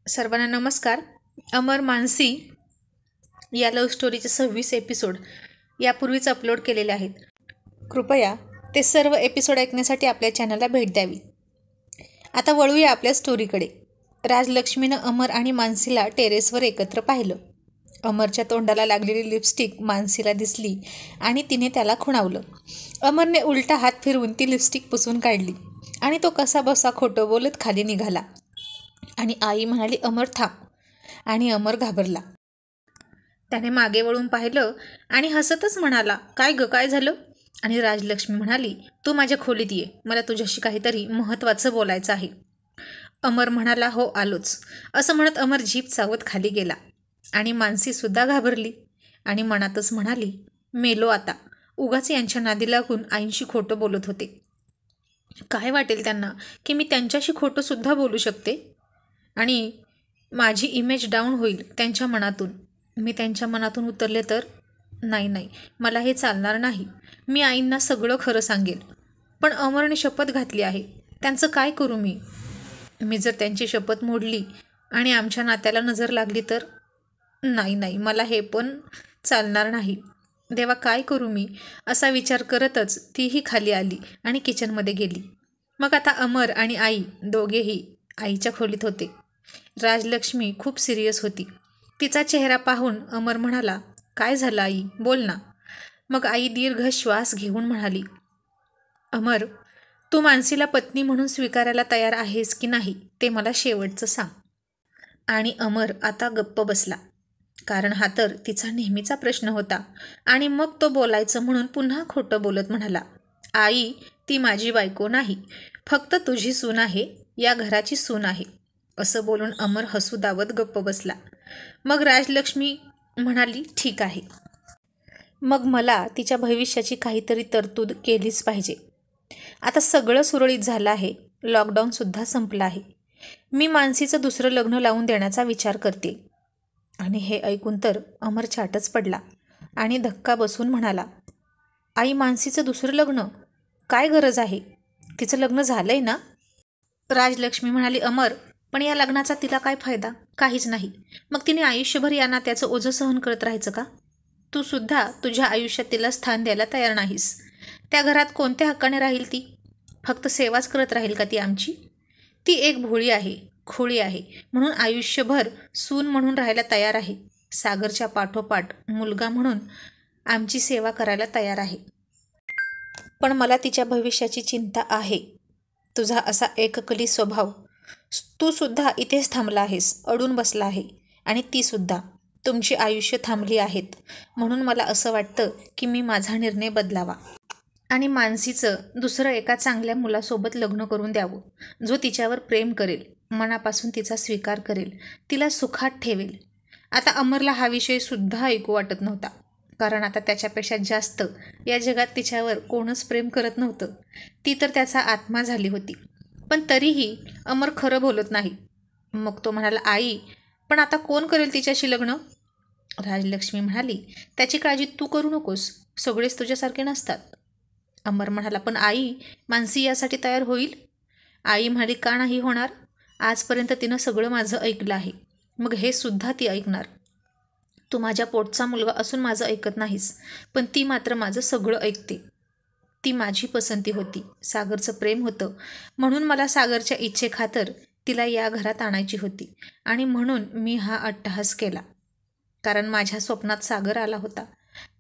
सर्वांना नमस्कार. अमर मानसी या लव्ह स्टोरीचे 26 एपिसोड यापूर्वीच अपलोड केलेले आहेत. कृपया ते सर्व एपिसोड ऐकण्यासाठी आपल्या चॅनलला भेट द्यावी. आता वळूया आपल्या स्टोरीकडे. राजलक्ष्मीनं अमर आणि मानसीला टेरेसवर एकत्र पाहिलं. अमरच्या तोंडाला लागलेली लिपस्टिक मानसीला दिसली आणि तिने त्याला खुणावलं. अमरने उलटा हात फिरवून ती लिपस्टिक पुसून काढली आणि तो कसा बसा खोटं बोलत खाली निघाला. आणि आई म्हणाली, अमर थांब. आणि अमर घाबरला. त्याने मागे वळून पाहिलं आणि हसतच म्हणाला, काय ग, काय झालं? आणि राजलक्ष्मी म्हणाली, तू माझ्या खोलीत ये, मला तुझ्याशी काहीतरी महत्त्वाचं बोलायचं आहे. अमर म्हणाला, हो आलोच. असं म्हणत अमर जीप चावत खाली गेला. आणि मानसीसुद्धा घाबरली आणि मनातच म्हणाली, मेलो आता. उगाच यांच्या नादी लागून आईंशी खोटं बोलत होते. काय वाटेल त्यांना की मी त्यांच्याशी खोटंसुद्धा बोलू शकते आणि माझी इमेज डाऊन होईल त्यांच्या मनातून. मी त्यांच्या मनातून उतरले तर नाही, मला हे चालणार नाही. मी आईंना सगळं खरं सांगेल. पण अमरने शपथ घातली आहे, त्यांचं काय करू मी? मी जर त्यांची शपथ मोडली आणि आमच्या नात्याला नजर लागली तर? नाही, मला हे पण चालणार नाही. देवा, काय करू मी? असा विचार करतच तीही खाली आली आणि किचनमध्ये गेली. मग आता अमर आणि आई दोघेही आईच्या खोलीत होते. राजलक्ष्मी खूप सिरियस होती. तिचा चेहरा पाहून अमर म्हणाला, काय झालं आई, बोल ना. मग आई दीर्घ श्वास घेऊन म्हणाली, अमर, तू मानसीला पत्नी म्हणून स्वीकारायला तयार आहेस की नाही ते मला शेवटचं सांग. आणि अमर आता गप्प बसला, कारण हा तर तिचा नेहमीचा प्रश्न होता. आणि मग तो बोलायचं म्हणून पुन्हा खोटं बोलत म्हणाला, आई, ती माझी बायको नाही, फक्त तुझी सून आहे, या घराची सून आहे. असं बोलून अमर हसू दावत गप्प बसला. मग राजलक्ष्मी म्हणाली, ठीक आहे. मग मला तिच्या भविष्याची काहीतरी तरतूद केलीच पाहिजे. आता सगळं सुरळीत झालं आहे. लॉकडाऊनसुद्धा संपलं आहे. मी मानसीचं दुसरं लग्न लावून देण्याचा विचार करते. आणि हे ऐकून तर अमर चाटच पडला आणि धक्का बसून म्हणाला, आई, मानसीचं दुसरं लग्न? काय गरज आहे? तिचं लग्न झालंय ना? राजलक्ष्मी म्हणाली, अमर, पण या लग्नाचा तिला काय फायदा? काहीच नाही. मग तिने आयुष्यभर या नात्याचं ओझं सहन करत राहायचं का? तू सुद्धा तुझ्या आयुष्यात तिला स्थान द्यायला तयार नाहीस. त्या घरात कोणत्या हक्काने राहील ती? फक्त सेवाच करत राहील का ती आमची? ती एक भोळी आहे, खोळी आहे, म्हणून आयुष्यभर सून म्हणून राहायला तयार आहे. सागरच्या पाठोपाठ मुलगा म्हणून आमची सेवा करायला तयार आहे. पण मला तिच्या भविष्याची चिंता आहे. तुझा असा एककली स्वभाव, तू सुद्धा इथेच थांबला आहेस, अडून बसला आहे. आणि ती सुद्धा. तुमची आयुष्य थांबली आहेत. म्हणून मला असं वाटतं की मी माझा निर्णय बदलावा आणि मानसीचं दुसरं एका चांगल्या मुलासोबत लग्न करून द्यावं, जो तिच्यावर प्रेम करेल, मनापासून तिचा स्वीकार करेल, तिला सुखात ठेवेल. आता अमरला हा विषय सुद्धा ऐकू वाटत नव्हता, कारण आता त्याच्यापेक्षा जास्त या जगात तिच्यावर कोणच प्रेम करत नव्हतं. ती तर त्याचा आत्मा झाली होती. पण तरीही अमर खरं बोलत नाही. मग तो म्हणाला, आई, पण आता कोण करेल तिच्याशी लग्न? राजलक्ष्मी म्हणाली, त्याची काळजी तू करू नकोस, सगळेच तुझ्यासारखे नसतात. अमर म्हणाला, पण आई, मानसी यासाठी तयार होईल? आई म्हणाली, का नाही होणार? आजपर्यंत तिनं सगळं माझं ऐकलं आहे, मग हे सुद्धा ती ऐकणार. तू माझ्या पोटचा मुलगा असून माझं ऐकत नाहीस, पण ती मात्र माझं सगळं ऐकते. ती माझी पसंती होती, सागरचं प्रेम होतं, म्हणून मला सागरच्या इच्छेखातर तिला या घरात आणायची होती. आणि म्हणून मी हा अट्टहास केला, कारण माझ्या स्वप्नात सागर आला होता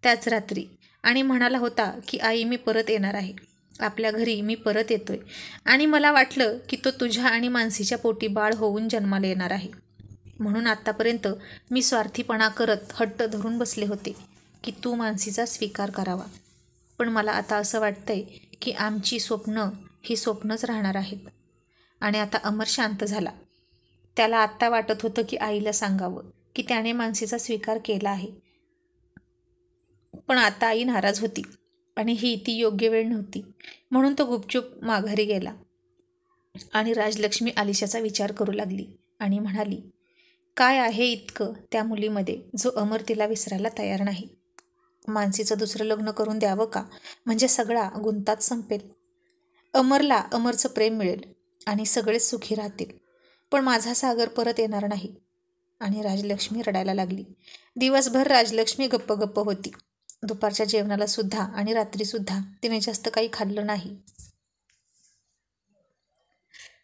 त्याच रात्री आणि म्हणाला होता की आई, मी परत येणार आहे, आपल्या घरी मी परत येतोय. आणि मला वाटलं की तो तुझ्या आणि मानसीच्या पोटी बाळ होऊन जन्माला येणार आहे. म्हणून आत्तापर्यंत मी स्वार्थीपणा करत हट्ट धरून बसले होते की तू मानसीचा स्वीकार करावा. पण मला आता असं वाटतंय की आमची स्वप्न ही स्वप्नच राहणार आहेत. आणि आता अमर शांत झाला. त्याला आत्ता वाटत होतं की आईला सांगावं की त्याने मानसीचा स्वीकार केला आहे. पण आता आई नाराज होती आणि ही ती योग्य वेळ नव्हती, म्हणून तो गुपचूप माघारी गेला. आणि राजलक्ष्मी आलिशाचा विचार करू लागली आणि म्हणाली, काय आहे इतकं त्या मुलीमध्ये जो अमर तिला विसरायला तयार नाही? मानसीचं दुसरं लग्न करून द्यावं का, म्हणजे सगळा गुंताच संपेल. अमरला अमरचं प्रेम मिळेल आणि सगळेच सुखी राहतील. पण माझा सागर परत येणार नाही. आणि राजलक्ष्मी रडायला लागली. दिवसभर राजलक्ष्मी गप्प गप्प होती. दुपारच्या जेवणाला सुद्धा आणि रात्रीसुद्धा तिने जास्त काही खाल्लं नाही.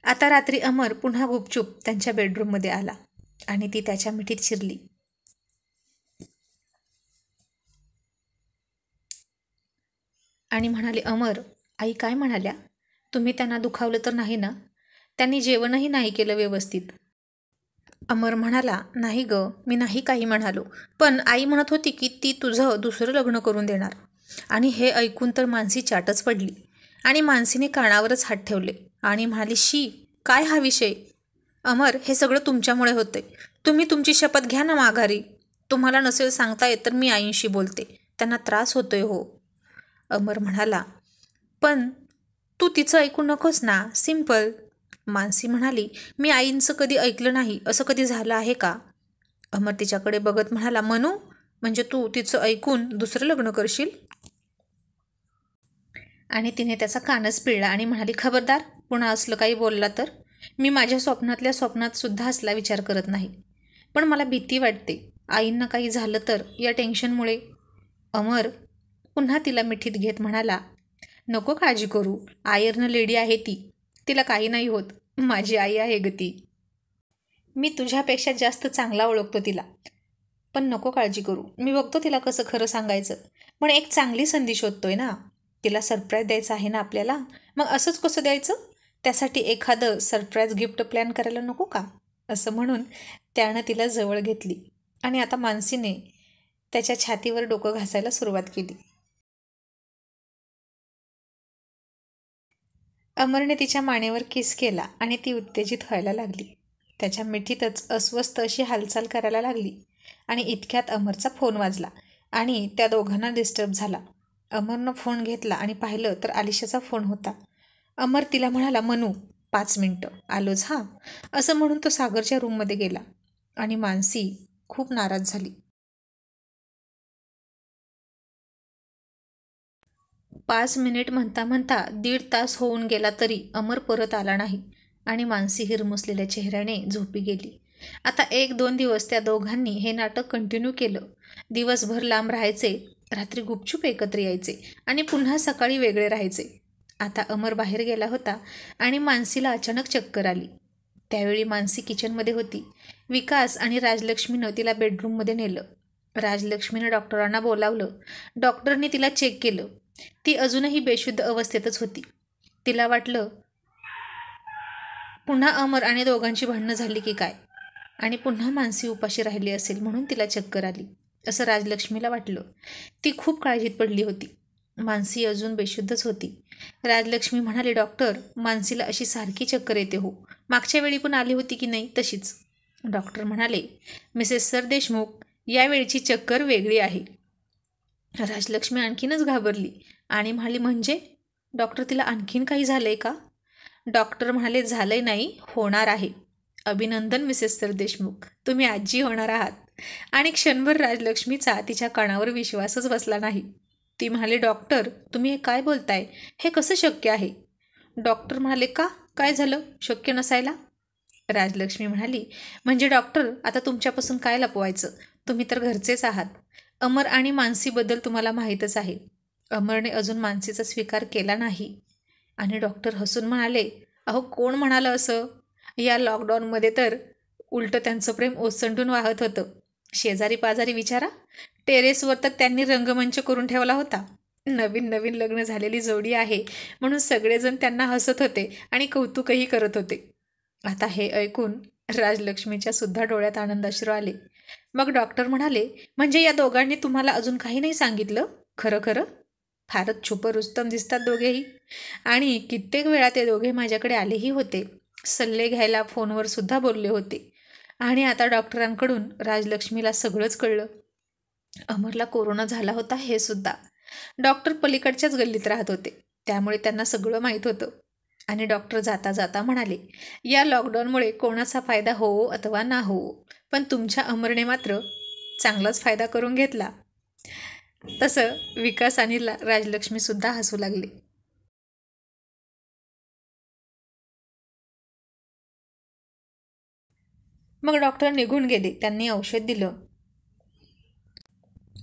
आता रात्री अमर पुन्हा गुपचूप त्यांच्या बेडरूममध्ये आला आणि ती त्याच्या मिठीत शिरली. आणि म्हणाले, अमर, आई काय म्हणाल्या? तुम्ही त्यांना दुखावलं तर नाही ना? त्यांनी जेवणही नाही केलं व्यवस्थित. अमर म्हणाला, नाही ग, मी नाही काही म्हणालो, पण आई म्हणत होती की ती तुझं दुसरं लग्न करून देणार. आणि हे ऐकून तर मानसी चाटच पडली आणि मानसीने कानावरच हात ठेवले आणि म्हणाली, शी, काय हा विषय? अमर, हे सगळं तुमच्यामुळे होतंय. तुम्ही तुमची शपथ घ्या ना माघारी. तुम्हाला नसेल सांगता येत तर मी आईंशी बोलते, त्यांना त्रास होतोय हो. अमर म्हणाला, पण तू तिचं ऐकू नकोस ना, सिंपल. मानसी म्हणाली, मी आईंचं कधी ऐकलं नाही, असं कधी झालं आहे का? अमर तिच्याकडे बघत म्हणाला, मनू, म्हणजे तू तिचं ऐकून दुसरं लग्न करशील? आणि तिने त्याचा कानच पिळला आणि म्हणाली, खबरदार, पुन्हा असलं काही बोलला तर. मी माझ्या स्वप्नातल्या स्वप्नात सुद्धा असला विचार करत नाही. पण मला भीती वाटते, आईंना काही झालं तर या टेन्शनमुळे. अमर पुन्हा तिला मिठीत घेत म्हणाला, नको काळजी करू, आयर्न लेडी आहे ती, तिला काही नाही होत. माझी आई आहे ग ती. मी तुझ्यापेक्षा जास्त चांगला ओळखतो तिला. पण नको काळजी करू, मी बघतो तिला कसं खरं सांगायचं. पण एक चांगली संधी शोधतोय ना, तिला सरप्राईज द्यायचं आहे ना आपल्याला. मग असंच कसं द्यायचं? त्यासाठी एखादं सरप्राईज गिफ्ट प्लॅन करायला नको का? असं म्हणून त्यानं तिला जवळ घेतली आणि आता मानसीने त्याच्या छातीवर डोकं घासायला सुरुवात केली. अमरने तिच्या मानेवर किस केला आणि ती उत्तेजित व्हायला लागली. त्याच्या मिठीतच अस्वस्थ अशी हालचाल करायला लागली आणि इतक्यात अमरचा फोन वाजला आणि त्या दोघांना डिस्टर्ब झाला. अमरनं फोन घेतला आणि पाहिलं तर आलिशाचा फोन होता. अमर तिला म्हणाला, मनू, 5 मिनटं, आलोच हां. असं म्हणून तो सागरच्या रूममध्ये गेला आणि मानसी खूप नाराज झाली. 5 मिनिट म्हणता म्हणता 1.5 तास होऊन गेला तरी अमर परत आला नाही आणि मानसी हिरमुसलेल्या चेहऱ्याने झोपी गेली. आता 1-2 दिवस त्या दोघांनी हे नाटक कंटिन्यू केलं. दिवसभर लांब राहायचे, रात्री गुपचूप एकत्र यायचे आणि पुन्हा सकाळी वेगळे राहायचे. आता अमर बाहेर गेला होता आणि मानसीला अचानक चक्कर आली. त्यावेळी मानसी किचनमध्ये होती. विकास आणि राजलक्ष्मीनं तिला बेडरूममध्ये नेलं. राजलक्ष्मीनं डॉक्टरांना बोलावलं. डॉक्टरने तिला चेक केलं. ती अजूनही बेशुद्ध अवस्थेतच होती. तिला वाटलं पुन्हा अमर आणि दोघांची भांडणं झाली की काय, आणि पुन्हा मानसी उपाशी राहिली असेल म्हणून तिला चक्कर आली, असं राजलक्ष्मीला वाटलं. ती खूप काळजीत पडली होती. मानसी अजून बेशुद्धच होती. राजलक्ष्मी म्हणाली, डॉक्टर, मानसीला अशी सारखी चक्कर येते हो, मागच्या वेळी पण आली होती की नाही तशीच. डॉक्टर म्हणाले, मिसेस सरदेशमुख, यावेळची चक्कर वेगळी आहे. राजलक्ष्मी आणखीनच घाबरली आणि म्हणाली, म्हणजे डॉक्टर, तिला आणखीन काही झालंय का? डॉक्टर म्हणाले, झालंय नाही, होणार आहे. अभिनंदन मिसेस सरदेशमुख, तुम्ही आजी होणार आहात. आणि क्षणभर राजलक्ष्मीचा तिच्या कानावर विश्वासच बसला नाही. ती म्हणाली, डॉक्टर, तुम्ही हे काय बोलताय? हे कसं शक्य आहे? डॉक्टर म्हणाले, का, काय झालं शक्य नसायला? राजलक्ष्मी म्हणाली, म्हणजे डॉक्टर, आता तुमच्यापासून काय लपवायचं? तुम्ही तर घरचेच आहात. अमर आणि मानसीबद्दल तुम्हाला माहीतच आहे. अमरने अजून मानसीचा स्वीकार केला नाही. आणि डॉक्टर हसून म्हणाले, अहो, कोण म्हणालं असं? या लॉकडाऊनमध्ये तर उलटं त्यांचं प्रेम ओसंडून वाहत होतं. शेजारी पाजारी विचारा, टेरेसवर तर त्यांनी रंगमंच करून ठेवला होता. नवीन नवीन लग्न झालेली जोडी आहे म्हणून सगळेजण त्यांना हसत होते आणि कौतुकही करत होते. आता हे ऐकून राजलक्ष्मीच्या सुद्धा डोळ्यात आनंदाश्रू आले. मग डॉक्टर म्हणाले, म्हणजे या दोघांनी तुम्हाला अजून काही नाही सांगितलं? खरं खरं? फारच छुपं रुस्तम दिसतात दोघेही. आणि कित्येक वेळा ते दोघे माझ्याकडे आलेही होते, सल्ले घ्यायला फोनवर सुद्धा बोलले होते. आणि आता डॉक्टरांकडून राजलक्ष्मीला सगळंच कळलं. अमरला कोरोना झाला होता हे सुद्धा. डॉक्टर पलीकडच्याच गल्लीत राहत होते, त्यामुळे त्यांना सगळं माहीत होतं. आणि डॉक्टर जाता जाता म्हणाले, या लॉकडाऊनमुळे कोणाचा फायदा होवो अथवा ना होवो, पण तुमच्या अमरने मात्र चांगलाच फायदा करून घेतला. तसं विकास आणि राजलक्ष्मीसुद्धा हसू लागले. मग डॉक्टर निघून गेले. त्यांनी औषध दिलं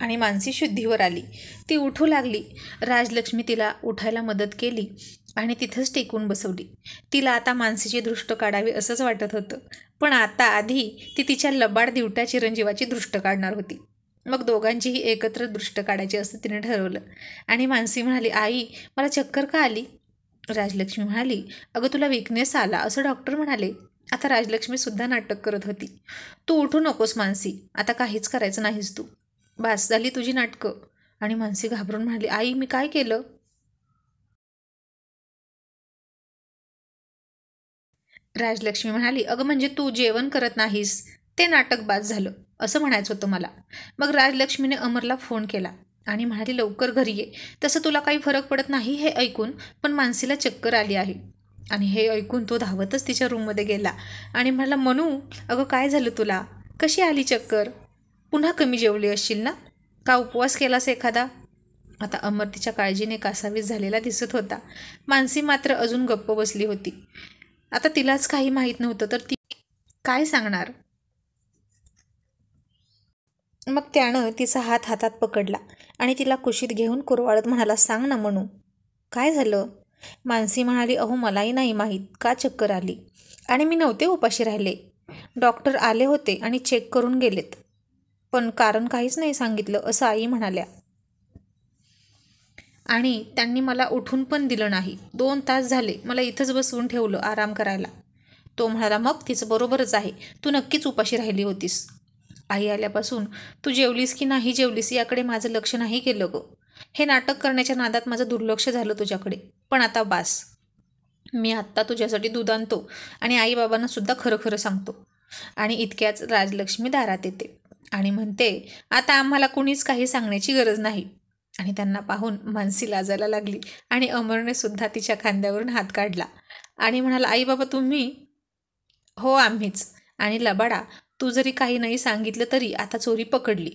आणि मानसी शुद्धीवर आली. ती उठू लागली. राजलक्ष्मी तिला उठायला मदत केली आणि तिथंच टेकून बसवली. तिला आता मानसीची दृष्ट काढावी असंच वाटत होतं, पण आता आधी ती तिच्या लबाड दिवट्या चिरंजीवाची दृष्ट काढणार होती. मग दोघांचीही एकत्र दृष्ट काढायची असं तिने ठरवलं. आणि मानसी म्हणाली, आई मला चक्कर का आली? राजलक्ष्मी म्हणाली, अगं तुला विकनेस आला असं डॉक्टर म्हणाले. आता राजलक्ष्मीसुद्धा नाटक करत होती. तू उठू नकोस मानसी, आता काहीच करायचं नाहीस तू, बास झाली तुझी नाटकं. आणि मानसी घाबरून म्हणाली, आई मी काय केलं? राजलक्ष्मी म्हणाली, अगं म्हणजे तू जेवण करत नाहीस ते नाटक बाज झालं असं म्हणायचं होतं मला. मग राजलक्ष्मीने अमरला फोन केला आणि म्हणाली, लवकर घरी ये. तसं तुला काही फरक पडत नाही हे ऐकून, पण मानसीला चक्कर आली आहे. आणि हे ऐकून तो धावतच तिच्या रूममध्ये गेला आणि म्हणाला, मनू अगं काय झालं तुला? कशी आली चक्कर? पुन्हा कमी जेवली असशील ना? का उपवास केलास एखादा? आता अमर तिच्या काळजीने कासावीस झालेला दिसत होता. मानसी मात्र अजून गप्प बसली होती. आता तिलाच काही माहीत नव्हतं तर ती काय सांगणार. मग त्यानं तिचा हात हातात पकडला आणि तिला कुशीत घेऊन कुरवाळत म्हणाला, सांग ना मनू काय झालं? मानसी म्हणाली, अहो मलाही नाही माहीत का चक्कर आली, आणि मी नव्हते उपाशी राहिले. डॉक्टर आले होते आणि चेक करून गेलेत, पण कारण काहीच नाही सांगितलं असं आई म्हणाल्या. आणि त्यांनी मला उठून पण दिलं नाही. 2 तास झाले मला इथंच बसवून ठेवलं आराम करायला. तो म्हणाला, मग तिचं बरोबरच आहे, तू नक्कीच उपाशी राहिली होतीस. आई आल्यापासून तू जेवलीस की नाही जेवलीस याकडे माझं लक्ष नाही गेलं गं. हे नाटक करण्याच्या नादात माझं दुर्लक्ष झालं तुझ्याकडे. पण आता बास. मी आत्ता तुझ्यासाठी दूध आणतो आणि आईबाबांना सुद्धा खरं खरं सांगतो. आणि इतक्याच राजलक्ष्मी दारात येते आणि म्हणते, आता आम्हाला कुणीच काही सांगण्याची गरज नाही. आणि त्यांना पाहून मानसी लाजायला लागली आणि अमरने सुद्धा तिच्या खांद्यावरून हात काढला आणि म्हणाला, आई बाबा तुम्ही? हो आम्हीच. आणि लबाडा तू जरी काही नाही सांगितलं तरी आता चोरी पकडली.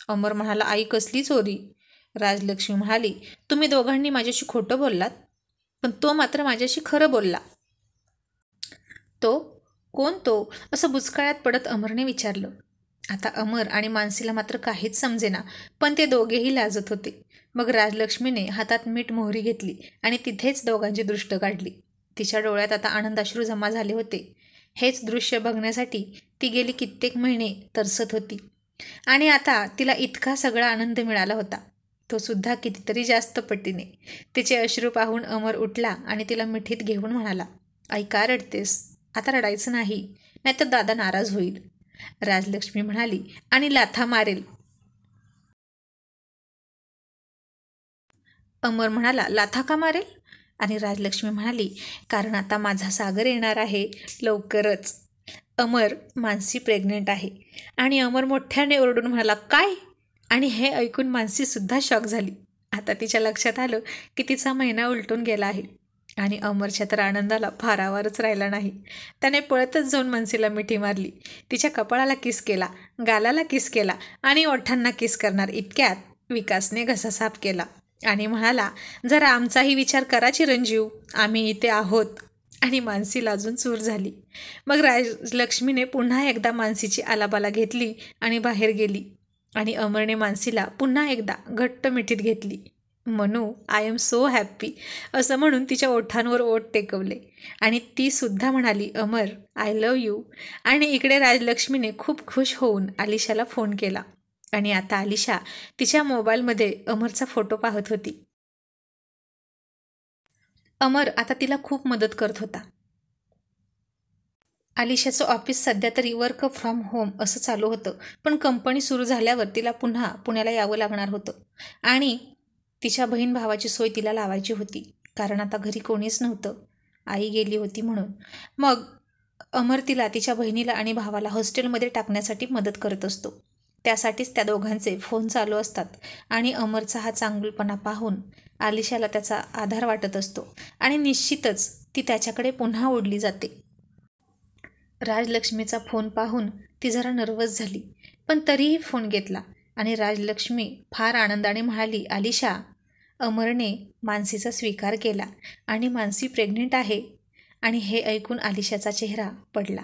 अमर म्हणाला, आई कसली चोरी? राजलक्ष्मी म्हणाली, तुम्ही दोघांनी माझ्याशी खोटं बोललात, पण तो मात्र माझ्याशी खरं बोलला. तो कोण तो? असं बुचकाळ्यात पडत अमरने विचारलं. आता अमर आणि मानसीला मात्र काहीच समजेना, पण ते दोघेही लाजत होते. मग राजलक्ष्मीने हातात मीठ मोहरी घेतली आणि तिथेच दोघांची दृष्ट काढली. तिच्या डोळ्यात आता आनंदाश्रू जमा झाले होते. हेच दृश्य बघण्यासाठी ती गेली कित्येक महिने तरसत होती आणि आता तिला इतका सगळा आनंद मिळाला होता, तो सुद्धा कितीतरी जास्त पटीने. तिचे अश्रू पाहून अमर उठला आणि तिला मिठीत घेऊन म्हणाला, आई का रडतेस? आता रडायचं नाही, नाहीतर दादा नाराज होईल. राजलक्ष्मी म्हणाली, आणि लाथा मारेल. अमर म्हणाला, लाथा का मारेल? आणि राजलक्ष्मी म्हणाली, कारण आता माझा सागर येणार आहे लवकरच. अमर, मानसी प्रेग्नेंट आहे. आणि अमर मोठ्याने ओरडून म्हणाला, काय? आणि हे ऐकून मानसीसुद्धा शॉक झाली. आता तिच्या लक्षात आलं की तिचा महिना उलटून गेला आहे. आणि अमरच्या तर आनंदाला फार आवारच राहिला नाही. त्याने पळतच जाऊन मानसीला मिठी मारली, तिच्या कपाळाला किस केला, गालाला किस केला आणि ओठांना किस करणार इतक्यात विकासने घसा साफ केला आणि म्हणाला, जरा आमचाही विचार करा चिरंजीव, आम्ही इथे आहोत. आणि मानसी लाजून चूर झाली. मग राजलक्ष्मीने पुन्हा एकदा मानसीची आलाबाला घेतली आणि बाहेर गेली. आणि अमरने मानसीला पुन्हा एकदा घट्ट मिठीत घेतली. Manu I am so happy असं म्हणून तिच्या ओठांवर ओठ टेकवले आणि ती सुद्धा म्हणाली, अमर आय लव्ह यू. आणि इकडे राजलक्ष्मीने खूप खुश होऊन आलिशाला फोन केला आणि आता आलिशा तिच्या मोबाईलमध्ये अमरचा फोटो पाहत होती. अमर आता तिला खूप मदत करत होता. आलिशाचं ऑफिस सध्या तरी वर्क फ्रॉम होम असं चालू होतं, पण कंपनी सुरू झाल्यावर तिला पुन्हा पुण्याला यावं लागणार होतं आणि तिच्या बहीण भावाची सोय तिला लावायची होती, कारण आता घरी कोणीच नव्हतं, आई गेली होती म्हणून. मग अमर तिला तिच्या बहिणीला आणि भावाला हॉस्टेलमध्ये टाकण्यासाठी मदत करत असतो. त्यासाठीच त्या दोघांचे फोन चालू असतात आणि अमरचा हा चांगुलपणा पाहून आलिशाला त्याचा आधार वाटत असतो आणि निश्चितच ती त्याच्याकडे पुन्हा ओढली जाते. राजलक्ष्मीचा फोन पाहून ती जरा नर्वस झाली, पण तरीही फोन घेतला आणि राजलक्ष्मी फार आनंदाने म्हणाली, आलिशा, अमरने मानसीचा स्वीकार केला आणि मानसी प्रेग्नेंट आहे. आणि हे ऐकून आलिशाचा चेहरा पडला.